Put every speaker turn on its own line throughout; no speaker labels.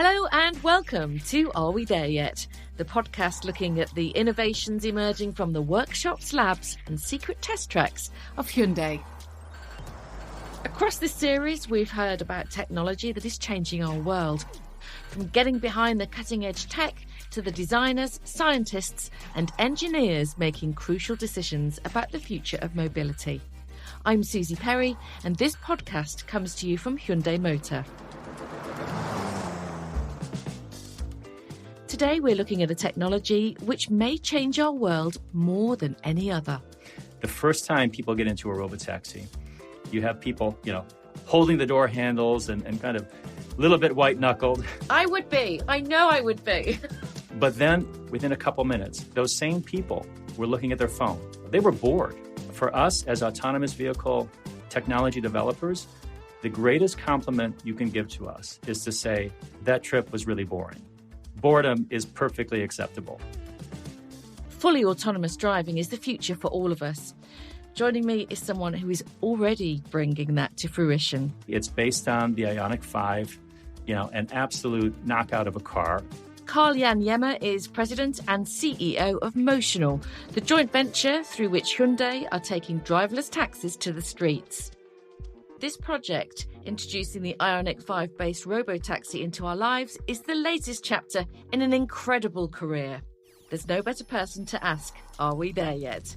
Hello and welcome to Are We There Yet? The podcast looking at the innovations emerging from the workshops, labs and secret test tracks of Hyundai. Across this series, we've heard about technology that is changing our world. From getting behind the cutting-edge tech to the designers, scientists and engineers making crucial decisions about the future of mobility. I'm Suzi Perry and this podcast comes to you from Hyundai Motor. Today we're looking at a technology which may change our world more than any other.
The first time people get into a robotaxi, you have people, holding the door handles and kind of a little bit white-knuckled.
I would be. I know I would be.
But then, within a couple minutes, those same people were looking at their phone. They were bored. For us, as autonomous vehicle technology developers, the greatest compliment you can give to us is to say, that trip was really boring. Boredom is perfectly acceptable.
Fully autonomous driving is the future for all of us. Joining me is someone who is already bringing that to fruition.
It's based on the IONIQ 5, an absolute knockout of a car.
Karl Iagnemma is president and CEO of Motional, the joint venture through which Hyundai are taking driverless taxis to the streets. This project, introducing the IONIQ 5-based robotaxi into our lives, is the latest chapter in an incredible career. There's no better person to ask, are we there yet?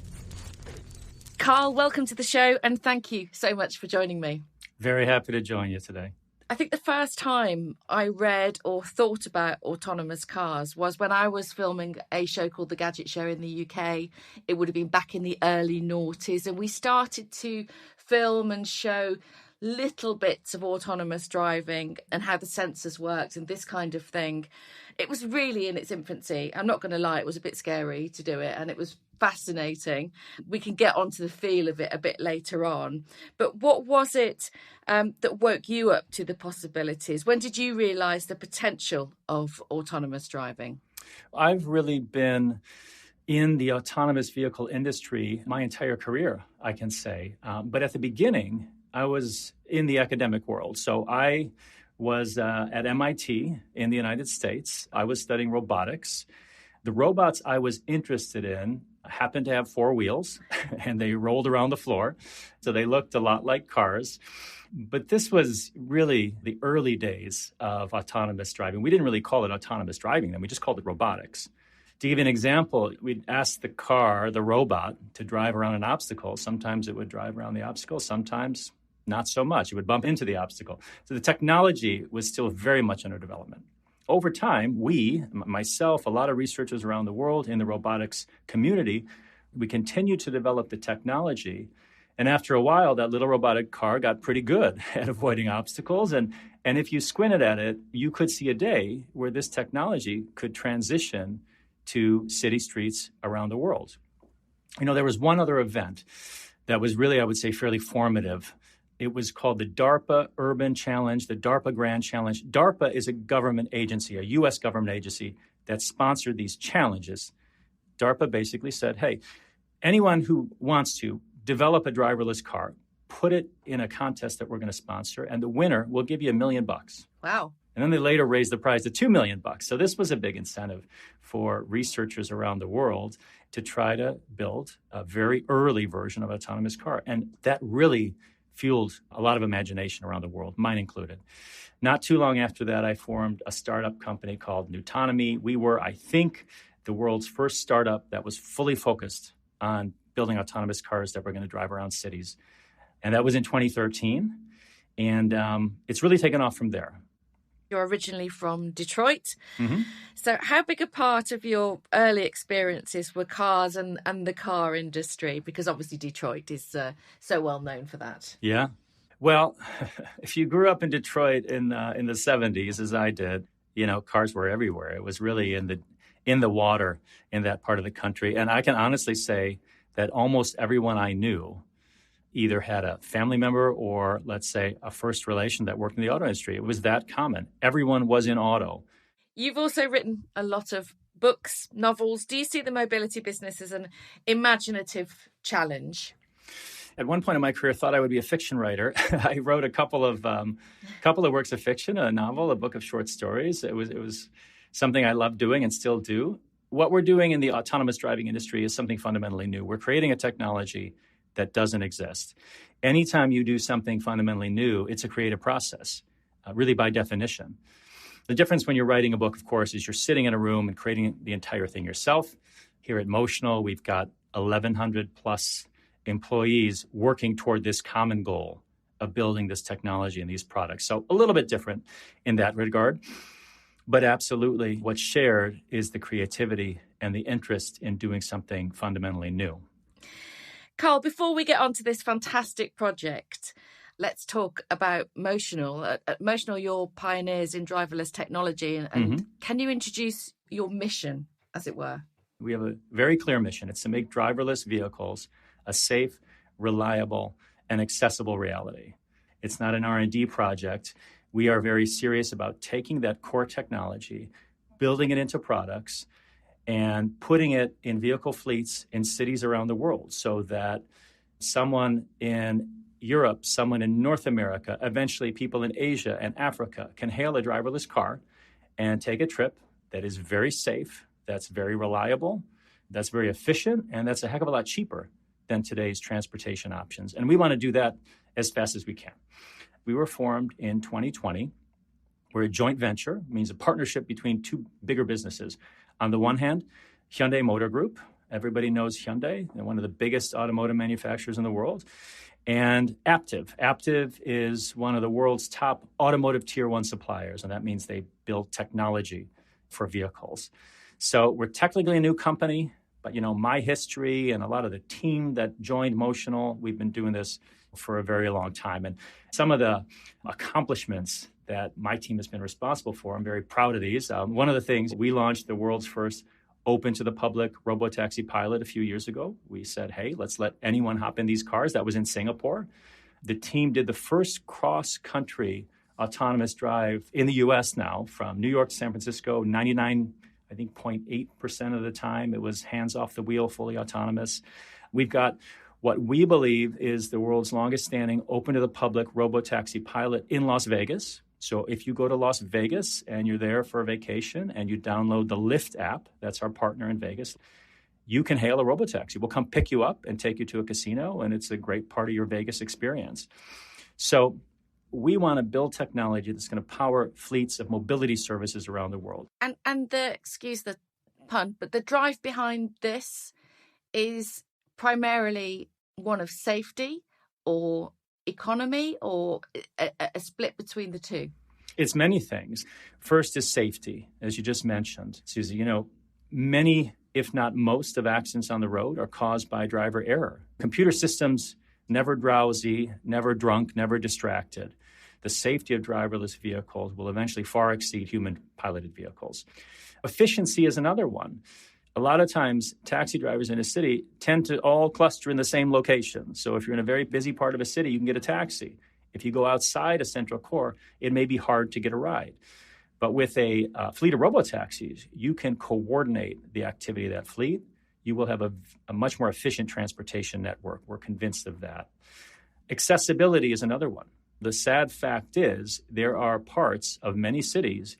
Karl, welcome to the show and thank you so much for joining me.
Very happy to join you today.
I think the first time I read or thought about autonomous cars was when I was filming a show called The Gadget Show in the UK. It would have been back in the early noughties, and we started to film and show little bits of autonomous driving and how the sensors worked and this kind of thing. It was really in its infancy. I'm not going to lie, it was a bit scary to do it and it was fascinating. We can get onto the feel of it a bit later on. But what was it that woke you up to the possibilities? When did you realise the potential of autonomous driving?
I've really been in the autonomous vehicle industry my entire career, I can say. But at the beginning, I was in the academic world. So I was at MIT in the United States. I was studying robotics. The robots I was interested in happened to have four wheels and they rolled around the floor. So they looked a lot like cars. But this was really the early days of autonomous driving. We didn't really call it autonomous driving then. We just called it robotics. To give you an example, we'd ask the car, the robot, to drive around an obstacle. Sometimes it would drive around the obstacle. Sometimes not so much. It would bump into the obstacle. So the technology was still very much under development. Over time, myself, a lot of researchers around the world in the robotics community, we continued to develop the technology. And after a while, that little robotic car got pretty good at avoiding obstacles. And if you squinted at it, you could see a day where this technology could transition to city streets around the world. There was one other event that was really, I would say, fairly formative. It was called the DARPA Urban Challenge, the DARPA Grand Challenge. DARPA is a government agency, a U.S. government agency that sponsored these challenges. DARPA basically said, hey, anyone who wants to develop a driverless car, put it in a contest that we're going to sponsor, and the winner will give you $1 million.
Wow.
And then they later raised the prize to $2 million. So this was a big incentive for researchers around the world to try to build a very early version of an autonomous car. And that really fueled a lot of imagination around the world, mine included. Not too long after that, I formed a startup company called Nutonomy. We were, I think, the world's first startup that was fully focused on building autonomous cars that were going to drive around cities. And that was in 2013. And it's really taken off from there.
You're originally from Detroit.
Mm-hmm.
So how big a part of your early experiences were cars and the car industry? Because obviously Detroit is so well known for that.
Yeah. Well, if you grew up in Detroit in the 70s, as I did, cars were everywhere. It was really in the water in that part of the country. And I can honestly say that almost everyone I knew either had a family member or, let's say, a first relation that worked in the auto industry. It was that common. Everyone was in auto.
You've also written a lot of books, novels. Do you see the mobility business as an imaginative challenge?
at one point in my career, thought I would be a fiction writer. I wrote a couple of works of fiction, a novel, a book of short stories. It was something I love doing and still do. What we're doing in the autonomous driving industry is something fundamentally new. We're creating a technology that doesn't exist. Anytime you do something fundamentally new, it's a creative process, really by definition. The difference when you're writing a book, of course, is you're sitting in a room and creating the entire thing yourself. Here at Motional, we've got 1,100 plus employees working toward this common goal of building this technology and these products. So a little bit different in that regard. But absolutely, what's shared is the creativity and the interest in doing something fundamentally new.
Karl, before we get on to this fantastic project, let's talk about Motional. At Motional, you're pioneers in driverless technology. And can you introduce your mission, as it were?
We have a very clear mission. It's to make driverless vehicles a safe, reliable, and accessible reality. It's not an R&D project. We are very serious about taking that core technology, building it into products, and putting it in vehicle fleets in cities around the world so that someone in Europe, someone in North America, eventually people in Asia and Africa can hail a driverless car and take a trip that is very safe, that's very reliable, that's very efficient, and that's a heck of a lot cheaper than today's transportation options. And we want to do that as fast as we can. We were formed in 2020. We're a joint venture, means a partnership between two bigger businesses. On the one hand, Hyundai Motor Group. Everybody knows Hyundai. They're one of the biggest automotive manufacturers in the world. And Aptiv. Aptiv is one of the world's top automotive tier one suppliers, and that means they build technology for vehicles. So we're technically a new company, but my history and a lot of the team that joined Motional, we've been doing this for a very long time. And some of the accomplishments that my team has been responsible for, I'm very proud of these. One of the things, we launched the world's first open to the public robotaxi pilot a few years ago. We said, hey, let's let anyone hop in these cars. That was in Singapore. The team did the first cross-country autonomous drive in the U.S. now from New York to San Francisco, 0.8% of the time. It was hands off the wheel, fully autonomous. We've got what we believe is the world's longest standing open to the public robotaxi pilot in Las Vegas. So if you go to Las Vegas and you're there for a vacation and you download the Lyft app, that's our partner in Vegas, you can hail a robotaxi. We'll come pick you up and take you to a casino, and it's a great part of your Vegas experience. So we want to build technology that's going to power fleets of mobility services around the world.
And the, excuse the pun, but the drive behind this is primarily one of safety or economy, or a split between the two?
It's many things. First is safety, as you just mentioned, Suzi. Many, if not most, of accidents on the road are caused by driver error. Computer systems, never drowsy, never drunk, never distracted. The safety of driverless vehicles will eventually far exceed human-piloted vehicles. Efficiency is another one. A lot of times, taxi drivers in a city tend to all cluster in the same location. So if you're in a very busy part of a city, you can get a taxi. If you go outside a central core, it may be hard to get a ride. But with a fleet of robotaxis, you can coordinate the activity of that fleet. You will have a much more efficient transportation network. We're convinced of that. Accessibility is another one. The sad fact is there are parts of many cities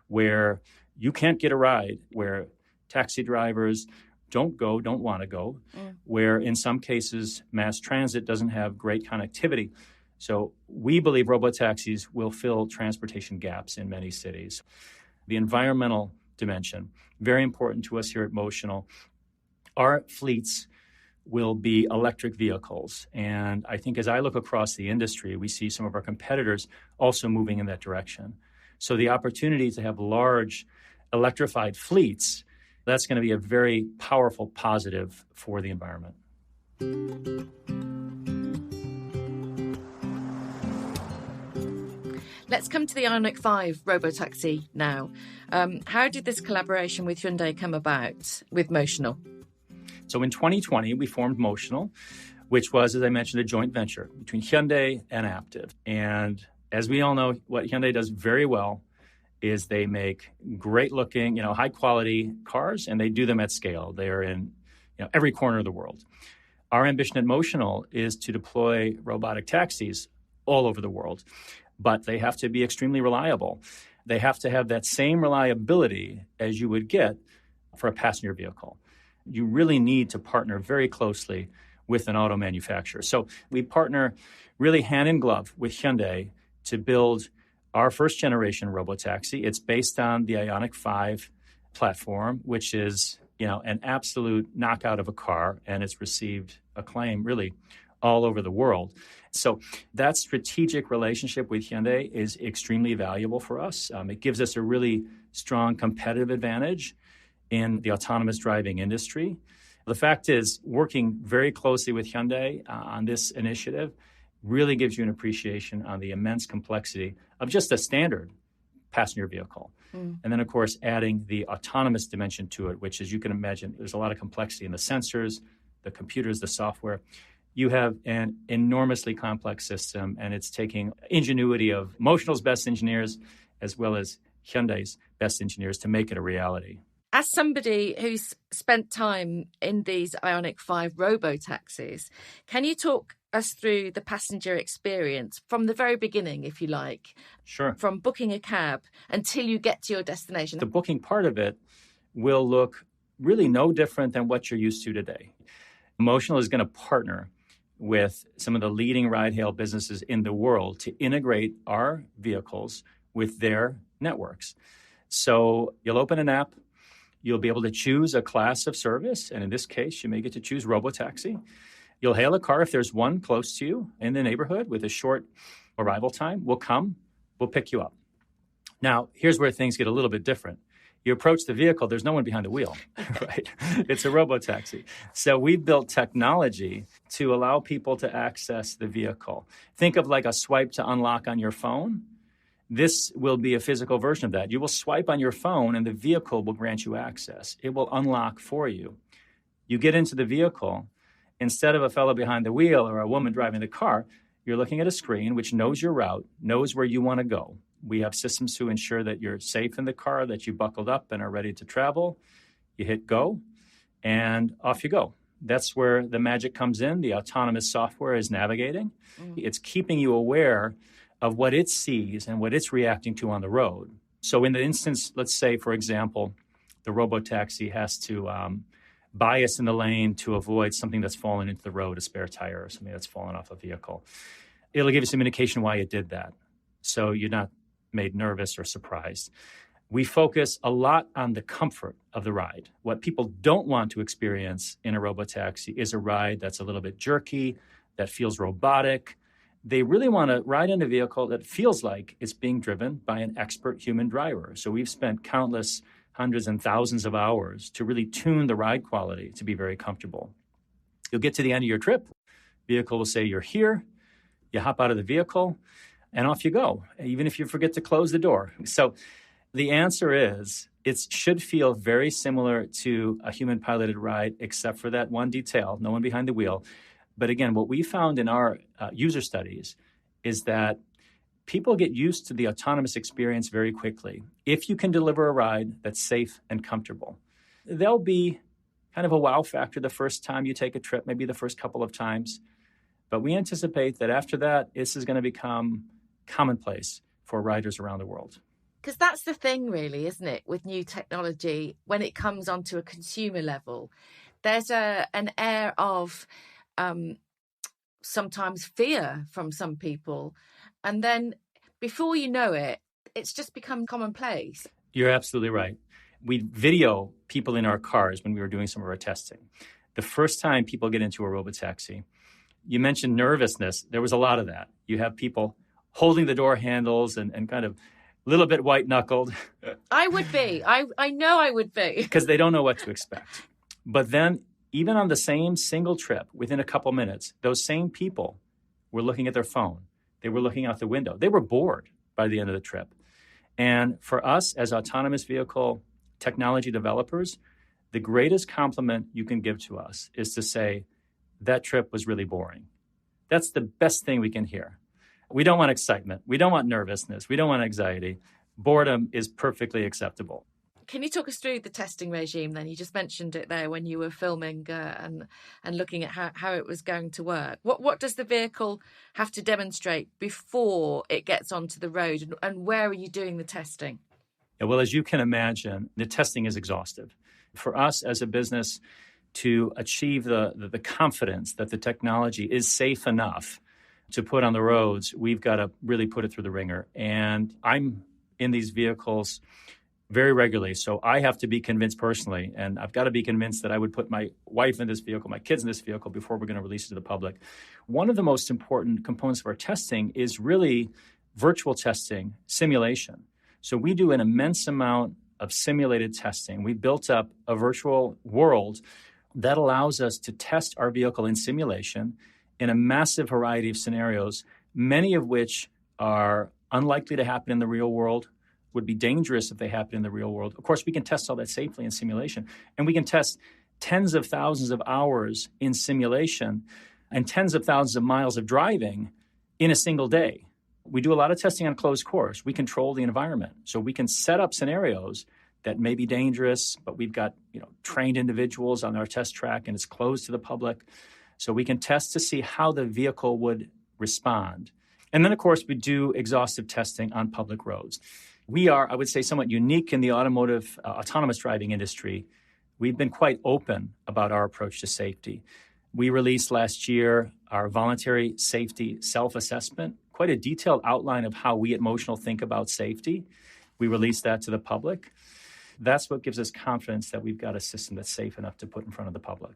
where you can't get a ride, where taxi drivers don't want to go, where in some cases mass transit doesn't have great connectivity. So we believe robotaxis will fill transportation gaps in many cities. The environmental dimension, very important to us here at Motional. Our fleets will be electric vehicles. And I think as I look across the industry, we see some of our competitors also moving in that direction. So the opportunity to have large electrified fleets, that's going to be a very powerful positive for the environment.
Let's come to the IONIQ 5 robotaxi now. How did this collaboration with Hyundai come about with Motional?
So in 2020, we formed Motional, which was, as I mentioned, a joint venture between Hyundai and Aptiv. And as we all know, what Hyundai does very well is they make great-looking, high-quality cars, and they do them at scale. They are in every corner of the world. Our ambition at Motional is to deploy robotic taxis all over the world, but they have to be extremely reliable. They have to have that same reliability as you would get for a passenger vehicle. You really need to partner very closely with an auto manufacturer. So we partner really hand in glove with Hyundai to build our first generation robotaxi. It's based on the IONIQ platform, which is, an absolute knockout of a car, and it's received acclaim really all over the world. So that strategic relationship with Hyundai is extremely valuable for us. It gives us a really strong competitive advantage in the autonomous driving industry. The fact is, working very closely with Hyundai on this initiative really gives you an appreciation on the immense complexity of just a standard passenger vehicle. And then, of course, adding the autonomous dimension to it, which, as you can imagine, there's a lot of complexity in the sensors, the computers, the software. You have an enormously complex system, and it's taking ingenuity of Motional's best engineers as well as Hyundai's best engineers to make it a reality.
As somebody who's spent time in these IONIQ robotaxis, can you talk us through the passenger experience from the very beginning, if you like?
Sure.
From booking a cab until you get to your destination.
The booking part of it will look really no different than what you're used to today. Motional is going to partner with some of the leading ride-hail businesses in the world to integrate our vehicles with their networks. So you'll open an app, you'll be able to choose a class of service, and in this case, you may get to choose robotaxi. You'll hail a car if there's one close to you in the neighborhood with a short arrival time. We'll come, we'll pick you up. Now, here's where things get a little bit different. You approach the vehicle, there's no one behind the wheel, right? It's a robotaxi. So we built technology to allow people to access the vehicle. Think of like a swipe to unlock on your phone. This will be a physical version of that. You will swipe on your phone and the vehicle will grant you access. It will unlock for you. You get into the vehicle. Instead of a fellow behind the wheel or a woman driving the car, you're looking at a screen which knows your route, knows where you want to go. We have systems to ensure that you're safe in the car, that you buckled up and are ready to travel. You hit go, and off you go. That's where the magic comes in. The autonomous software is navigating. It's keeping you aware of what it sees and what it's reacting to on the road. So in the instance, let's say, for example, the robotaxi has to bias in the lane to avoid something that's fallen into the road, a spare tire or something that's fallen off a vehicle. It'll give you some indication why it did that, so you're not made nervous or surprised. We focus a lot on the comfort of the ride. What people don't want to experience in a robotaxi is a ride that's a little bit jerky, that feels robotic. They really want to ride in a vehicle that feels like it's being driven by an expert human driver. So we've spent countless hundreds and thousands of hours to really tune the ride quality to be very comfortable. You'll get to the end of your trip. Vehicle will say, you're here. You hop out of the vehicle and off you go, even if you forget to close the door. So the answer is, it should feel very similar to a human piloted ride, except for that one detail, no one behind the wheel. But again, what we found in our user studies is that people get used to the autonomous experience very quickly. If you can deliver a ride that's safe and comfortable, there'll be kind of a wow factor the first time you take a trip, maybe the first couple of times. But we anticipate that after that, this is going to become commonplace for riders around the world.
Because that's the thing, really, isn't it, with new technology, when it comes onto a consumer level, there's an air of sometimes fear from some people. And then before you know it, it's just become commonplace.
You're absolutely right. We video people in our cars when we were doing some of our testing. The first time people get into a robotaxi, you mentioned nervousness. There was a lot of that. You have people holding the door handles and kind of a little bit white-knuckled.
I would be. I know I would be.
Because they don't know what to expect. But then even on the same single trip, within a couple minutes, those same people were looking at their phone. They were looking out the window. They were bored by the end of the trip. And for us as autonomous vehicle technology developers, the greatest compliment you can give to us is to say, that trip was really boring. That's the best thing we can hear. We don't want excitement. We don't want nervousness. We don't want anxiety. Boredom is perfectly acceptable.
Can you talk us through the testing regime then? You just mentioned it there when you were filming and looking at how it was going to work. What does the vehicle have to demonstrate before it gets onto the road, and where are you doing the testing?
Yeah, well, as you can imagine, the testing is exhaustive. For us as a business to achieve the confidence that the technology is safe enough to put on the roads, we've got to really put it through the ringer. And I'm in these vehicles very regularly. So I have to be convinced personally, and I've got to be convinced that I would put my wife in this vehicle, my kids in this vehicle before we're going to release it to the public. One of the most important components of our testing is really virtual testing, simulation. So we do an immense amount of simulated testing. We built up a virtual world that allows us to test our vehicle in simulation in a massive variety of scenarios, many of which are unlikely to happen in the real world, would be dangerous if they happen in the real world. Of course, we can test all that safely in simulation, and we can test tens of thousands of hours in simulation and tens of thousands of miles of driving in a single day. We do a lot of testing on closed course. We control the environment. So we can set up scenarios that may be dangerous, but we've got trained individuals on our test track, and it's closed to the public. So we can test to see how the vehicle would respond. And then, of course, we do exhaustive testing on public roads. We are, I would say, somewhat unique in the automotive autonomous driving industry. We've been quite open about our approach to safety. We released last year our voluntary safety self-assessment, quite a detailed outline of how we at Motional think about safety. We released that to the public. That's what gives us confidence that we've got a system that's safe enough to put in front of the public.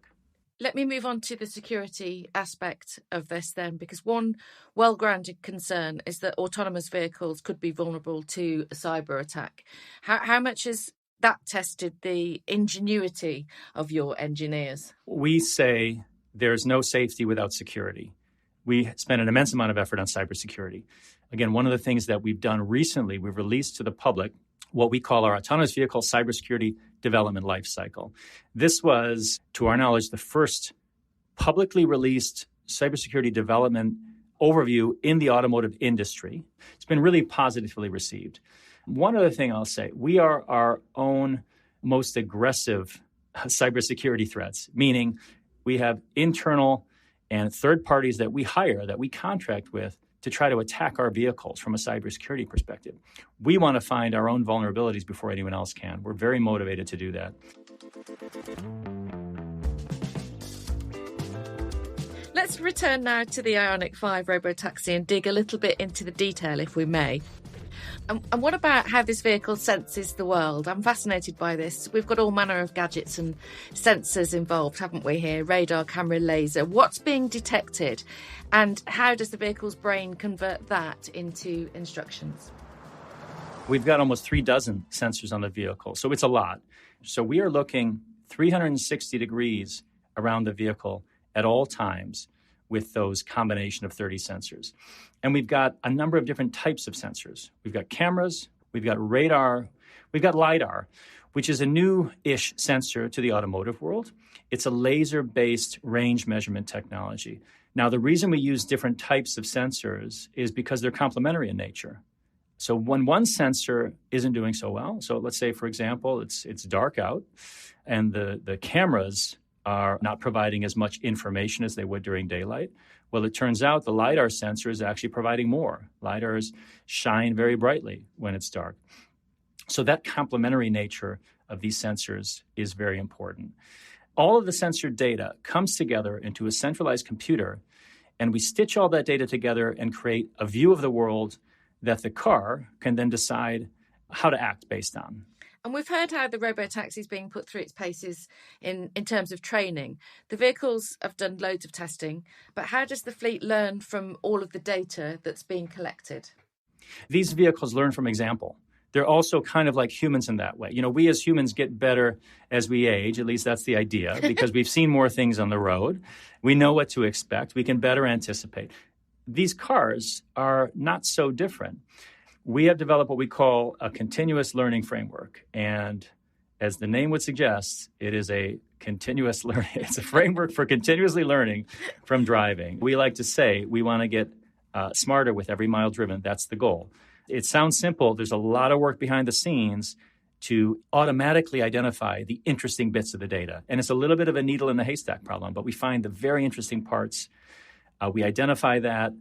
Let me move on to the security aspect of this then, because one well-grounded concern is that autonomous vehicles could be vulnerable to a cyber attack. How much has that tested the ingenuity of your engineers?
We say there's no safety without security. We spend an immense amount of effort on cybersecurity. Again, one of the things that we've done recently, we've released to the public what we call our autonomous vehicle cybersecurity development lifecycle. This was, to our knowledge, the first publicly released cybersecurity development overview in the automotive industry. It's been really positively received. One other thing I'll say, we are our own most aggressive cybersecurity threats, meaning we have internal and third parties that we hire, that we contract with, to try to attack our vehicles from a cybersecurity perspective. We want to find our own vulnerabilities before anyone else can. We're very motivated to do that.
Let's return now to the IONIQ 5 robotaxi and dig a little bit into the detail, if we may. And what about how this vehicle senses the world? I'm fascinated by this. We've got all manner of gadgets and sensors involved, haven't we here? Radar, camera, laser. What's being detected? And how does the vehicle's brain convert that into instructions?
We've got almost 36 sensors on the vehicle, so it's a lot. So we are looking 360 degrees around the vehicle at all times with those combination of 30 sensors. And we've got a number of different types of sensors. We've got cameras, we've got radar, we've got LiDAR, which is a new-ish sensor to the automotive world. It's a laser-based range measurement technology. Now, the reason we use different types of sensors is because they're complementary in nature. So when one sensor isn't doing so well, so let's say, for example, it's dark out and the cameras are not providing as much information as they would during daylight. Well, it turns out the LiDAR sensor is actually providing more. LiDARs shine very brightly when it's dark. So that complementary nature of these sensors is very important. All of the sensor data comes together into a centralized computer, and we stitch all that data together and create a view of the world that the car can then decide how to act based on.
And we've heard how the robotaxi is being put through its paces in terms of training. The vehicles have done loads of testing, but how does the fleet learn from all of the data that's being collected?
These vehicles learn from example. They're also kind of like humans in that way. You know, we as humans get better as we age, at least that's the idea, because we've seen more things on the road. We know what to expect. We can better anticipate. These cars are not so different. We have developed what we call a continuous learning framework. And as the name would suggest, it is a continuous learning. It's a framework for continuously learning from driving. We like to say we want to get smarter with every mile driven. That's the goal. It sounds simple. There's a lot of work behind the scenes. to automatically identify the interesting bits of the data. And it's a little bit of a needle in the haystack problem, but we find the very interesting parts. We identify that,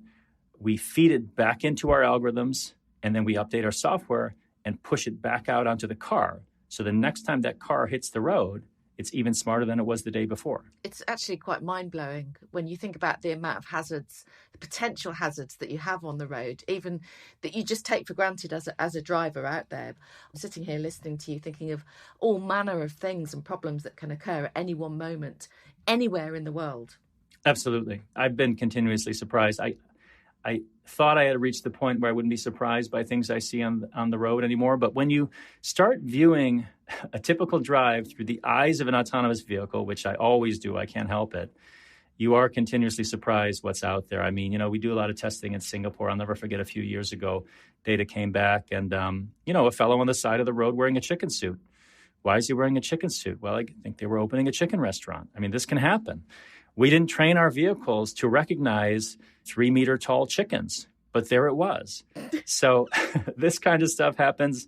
we feed it back into our algorithms, and then we update our software and push it back out onto the car. So the next time that car hits the road, it's even smarter than it was the day before.
It's actually quite mind-blowing when you think about the amount of hazards, the potential hazards that you have on the road, even that you just take for granted as a driver out there. I'm sitting here listening to you thinking of all manner of things and problems that can occur at any one moment, anywhere in the world.
Absolutely. I've been continuously surprised. I thought I had reached the point where I wouldn't be surprised by things I see on the road anymore. But when you start viewing a typical drive through the eyes of an autonomous vehicle, which I always do, I can't help it, you are continuously surprised what's out there. I mean, we do a lot of testing in Singapore. I'll never forget a few years ago, data came back and, a fellow on the side of the road wearing a chicken suit. Why is he wearing a chicken suit? Well, I think they were opening a chicken restaurant. I mean, this can happen. We didn't train our vehicles to recognize 3-meter tall chickens, but there it was. So this kind of stuff happens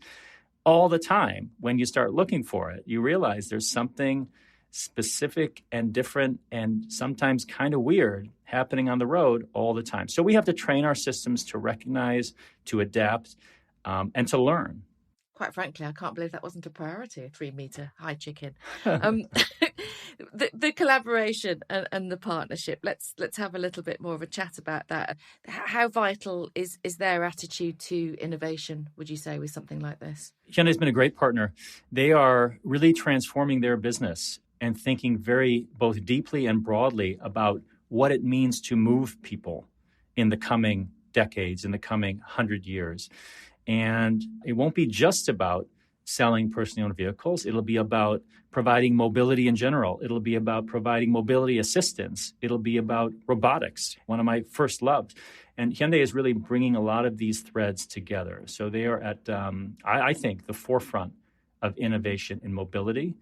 all the time. When you start looking for it, you realize there's something specific and different and sometimes kind of weird happening on the road all the time. So we have to train our systems to recognize, to adapt, and to learn.
Quite frankly, I can't believe that wasn't a priority, a 3-meter high chicken. The collaboration and the partnership, let's have a little bit more of a chat about that. How vital is their attitude to innovation, would you say, with something like this?
Hyundai's been a great partner. They are really transforming their business and thinking very both deeply and broadly about what it means to move people in the coming decades, in the coming 100 years. And it won't be just about selling personally owned vehicles. It'll be about providing mobility in general. It'll be about providing mobility assistance. It'll be about robotics, one of my first loves. And Hyundai is really bringing a lot of these threads together. So they are at, I think, the forefront of innovation in mobility.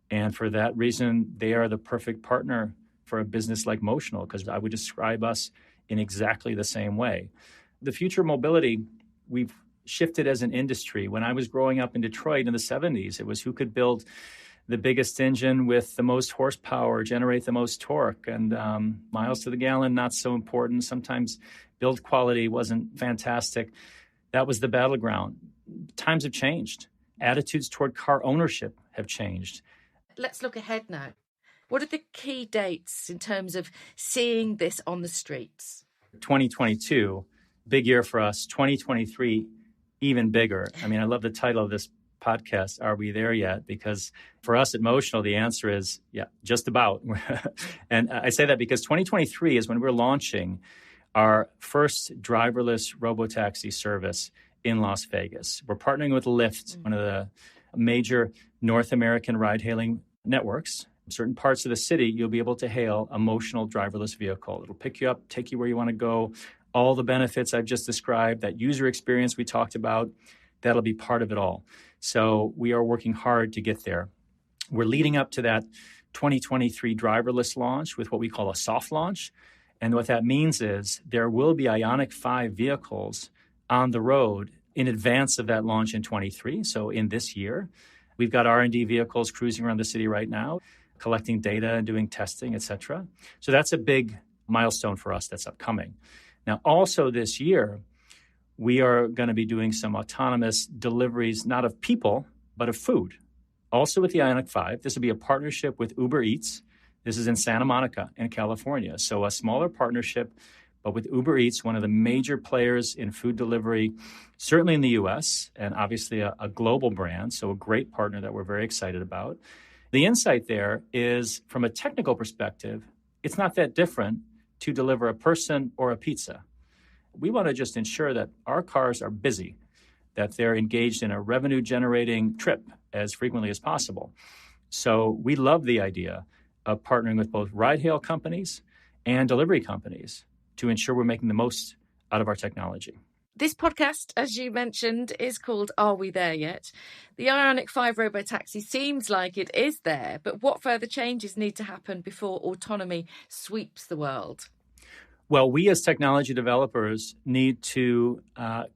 And for that reason, they are the perfect partner for a business like Motional, because I would describe us in exactly the same way. The future of mobility, we've shifted as an industry. When I was growing up in Detroit in the 70s, it was who could build the biggest engine with the most horsepower, generate the most torque, and miles to the gallon, not so important. Sometimes build quality wasn't fantastic. That was the battleground. Times have changed. Attitudes toward car ownership have changed.
Let's look ahead now. What are the key dates in terms of seeing this on the streets?
2022, big year for us. 2023, even bigger. I mean, I love the title of this podcast, Are We There Yet? Because for us at Motional, the answer is, yeah, just about. And I say that because 2023 is when we're launching our first driverless robotaxi service in Las Vegas. We're partnering with Lyft, one of the major North American ride-hailing networks. In certain parts of the city, you'll be able to hail a Motional driverless vehicle. It'll pick you up, take you where you want to go. All the benefits I've just described, that user experience we talked about, that'll be part of it all. So we are working hard to get there. We're leading up to that 2023 driverless launch with what we call a soft launch. And what that means is there will be IONIQ vehicles on the road in advance of that launch in 23. So in this year, we've got R&D vehicles cruising around the city right now, collecting data and doing testing, et cetera. So that's a big milestone for us that's upcoming. Now, also this year, we are going to be doing some autonomous deliveries, not of people, but of food. Also with the IONIQ 5, this will be a partnership with Uber Eats. This is in Santa Monica in California. So a smaller partnership, but with Uber Eats, one of the major players in food delivery, certainly in the U.S., and obviously a global brand. So a great partner that we're very excited about. The insight there is, from a technical perspective, it's not that different to deliver a person or a pizza. We want to just ensure that our cars are busy, that they're engaged in a revenue-generating trip as frequently as possible. So we love the idea of partnering with both ride-hail companies and delivery companies to ensure we're making the most out of our technology.
This podcast, as you mentioned, is called Are We There Yet? The IONIQ 5 robotaxi seems like it is there, but what further changes need to happen before autonomy sweeps the world?
Well, we as technology developers need to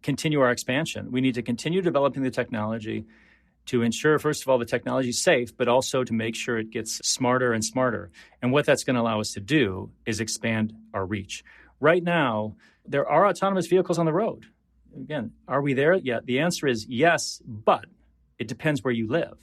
continue our expansion. We need to continue developing the technology to ensure, first of all, the technology is safe, but also to make sure it gets smarter and smarter. And what that's going to allow us to do is expand our reach. Right now, there are autonomous vehicles on the road. Again, are we there yet? The answer is yes, but it depends where you live.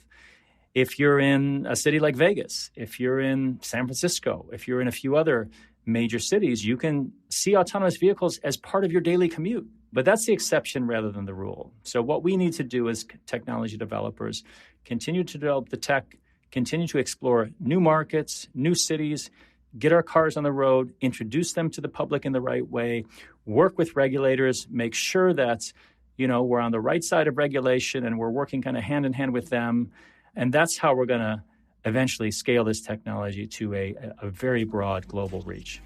If you're in a city like Vegas, if you're in San Francisco, if you're in a few other major cities, you can see autonomous vehicles as part of your daily commute. But that's the exception rather than the rule. So what we need to do as technology developers, continue to develop the tech, continue to explore new markets, new cities, get our cars on the road, introduce them to the public in the right way, work with regulators, make sure that, we're on the right side of regulation and we're working kind of hand in hand with them. And that's how we're going to eventually scale this technology to a very broad global reach.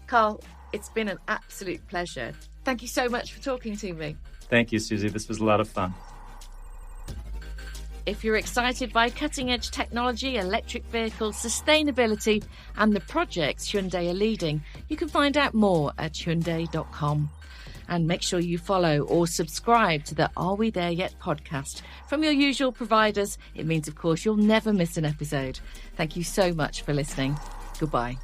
Karl, it's been an absolute pleasure. Thank you so much for talking to me.
Thank you, Suzi. This was a lot of fun.
If you're excited by cutting-edge technology, electric vehicles, sustainability, and the projects Hyundai are leading, you can find out more at Hyundai.com. And make sure you follow or subscribe to the Are We There Yet podcast from your usual providers. It means, of course, you'll never miss an episode. Thank you so much for listening. Goodbye.